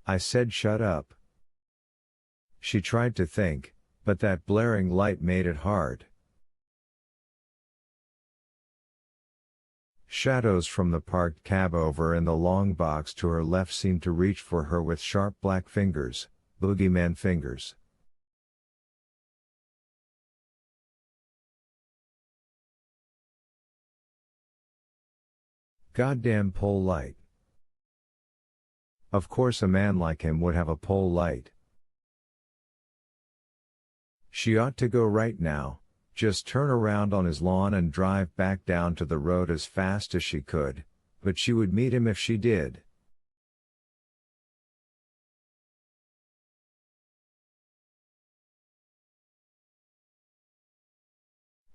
I said shut up. She tried to think, but that blaring light made it hard. Shadows from the parked cab over in the long box to her left seemed to reach for her with sharp black fingers, boogeyman fingers. Goddamn pole light. Of course a man like him would have a pole light. She ought to go right now, just turn around on his lawn and drive back down to the road as fast as she could, but she would meet him if she did.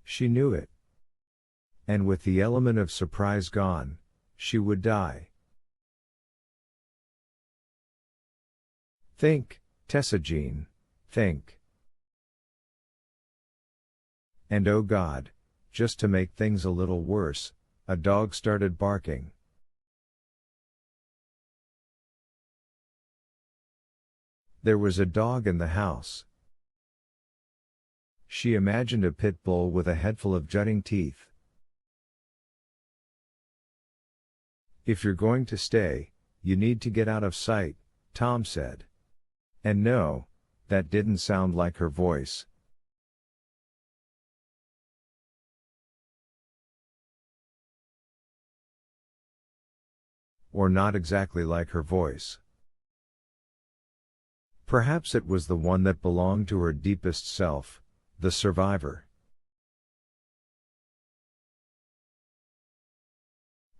She knew it. And with the element of surprise gone, she would die. Think, Tessa Jean, think. And oh God, just to make things a little worse, a dog started barking. There was a dog in the house. She imagined a pit bull with a head full of jutting teeth. If you're going to stay, you need to get out of sight, Tom said. And no, that didn't sound like her voice. Or not exactly like her voice. Perhaps it was the one that belonged to her deepest self, the survivor.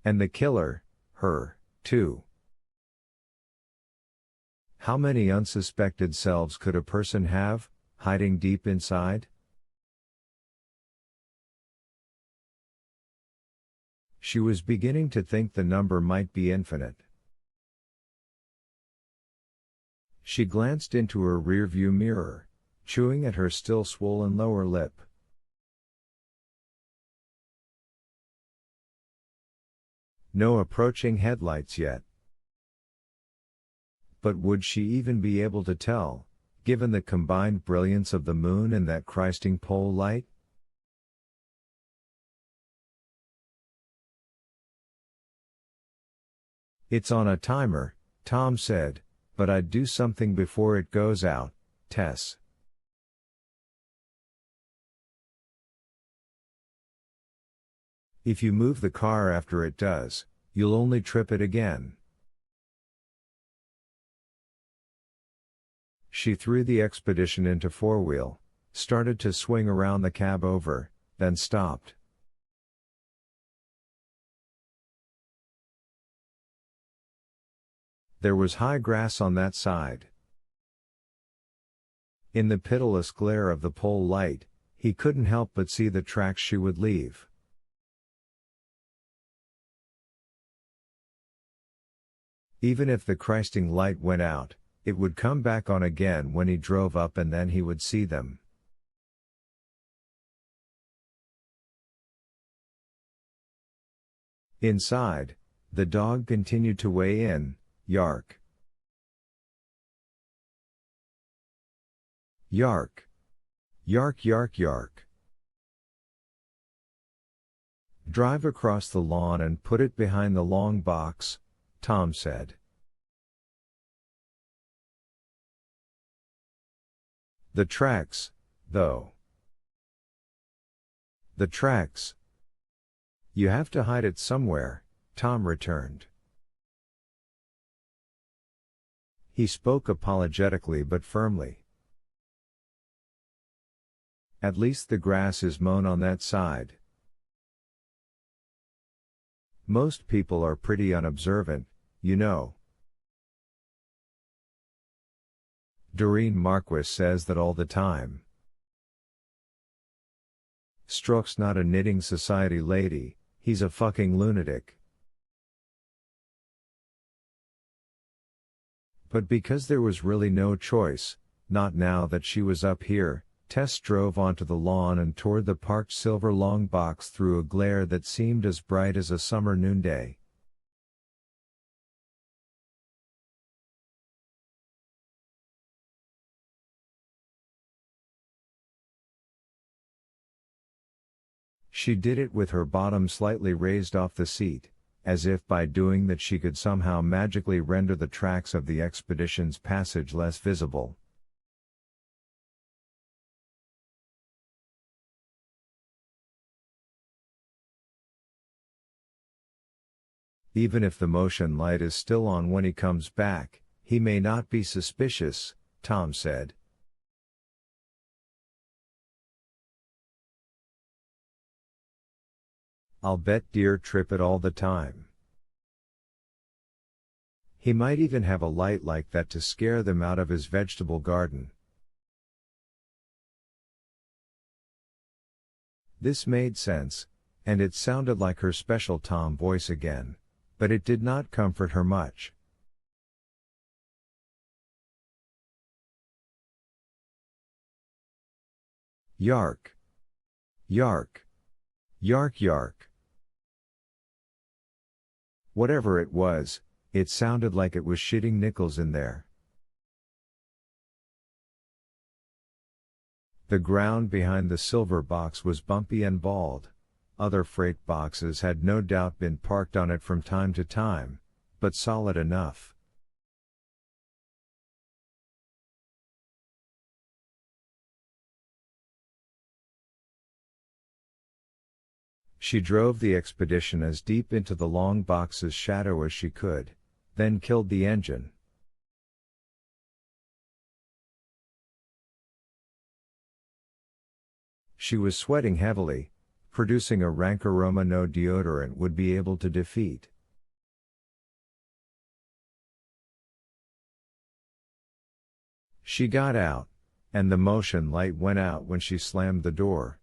And the killer, her, too. How many unsuspected selves could a person have, hiding deep inside? She was beginning to think the number might be infinite. She glanced into her rearview mirror, chewing at her still swollen lower lip. No approaching headlights yet. But would she even be able to tell, given the combined brilliance of the moon and that Christing pole light? It's on a timer, Tom said, but I'd do something before it goes out, Tess. If you move the car after it does, you'll only trip it again. She threw the expedition into four-wheel, started to swing around the cab over, then stopped. There was high grass on that side. In the pitiless glare of the pole light, he couldn't help but see the tracks she would leave. Even if the Christing light went out, it would come back on again when he drove up and then he would see them. Inside, the dog continued to weigh in, yark. Yark. Yark yark yark. Drive across the lawn and put it behind the long box, Tom said. The tracks, though. The tracks. You have to hide it somewhere, Tom returned. He spoke apologetically but firmly. At least the grass is mown on that side. Most people are pretty unobservant, you know. Doreen Marquis says that all the time. Stroke's not a knitting society lady, he's a fucking lunatic. But because there was really no choice, not now that she was up here, Tess drove onto the lawn and toward the parked silver long box through a glare that seemed as bright as a summer noonday. She did it with her bottom slightly raised off the seat, as if by doing that she could somehow magically render the tracks of the expedition's passage less visible. Even if the motion light is still on when he comes back, he may not be suspicious, Tom said. I'll bet deer trip it all the time. He might even have a light like that to scare them out of his vegetable garden. This made sense, and it sounded like her special Tom voice again, but it did not comfort her much. Yark. Yark. Yark yark. Whatever it was, it sounded like it was shitting nickels in there. The ground behind the silver box was bumpy and bald. Other freight boxes had no doubt been parked on it from time to time, but solid enough. She drove the expedition as deep into the long box's shadow as she could, then killed the engine. She was sweating heavily, producing a rank aroma no deodorant would be able to defeat. She got out, and the motion light went out when she slammed the door.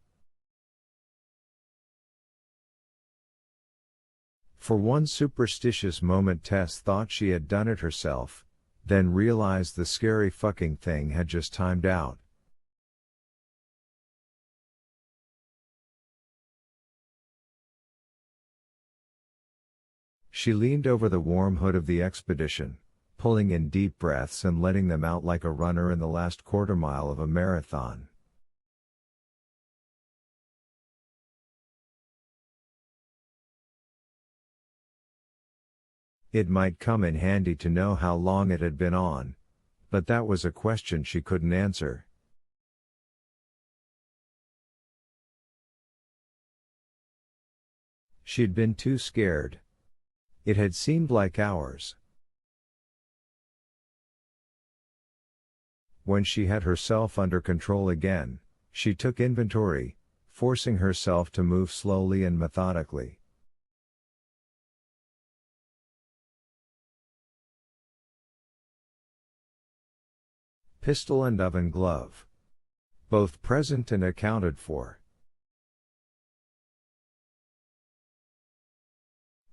For one superstitious moment Tess thought she had done it herself, then realized the scary fucking thing had just timed out. She leaned over the warm hood of the expedition, pulling in deep breaths and letting them out like a runner in the last quarter mile of a marathon. It might come in handy to know how long it had been on, but that was a question she couldn't answer. She'd been too scared. It had seemed like hours. When she had herself under control again, she took inventory, forcing herself to move slowly and methodically. Pistol and oven glove. Both present and accounted for.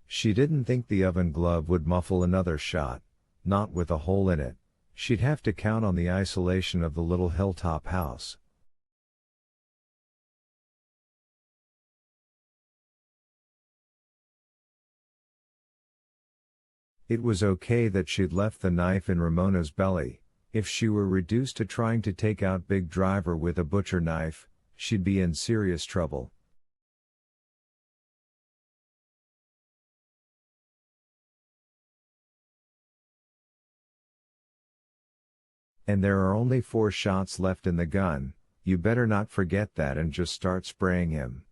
She didn't think the oven glove would muffle another shot, not with a hole in it. She'd have to count on the isolation of the little hilltop house. It was okay that she'd left the knife in Ramona's belly. If she were reduced to trying to take out Big Driver with a butcher knife, she'd be in serious trouble. And there are only 4 shots left in the gun, you better not forget that and just start spraying him.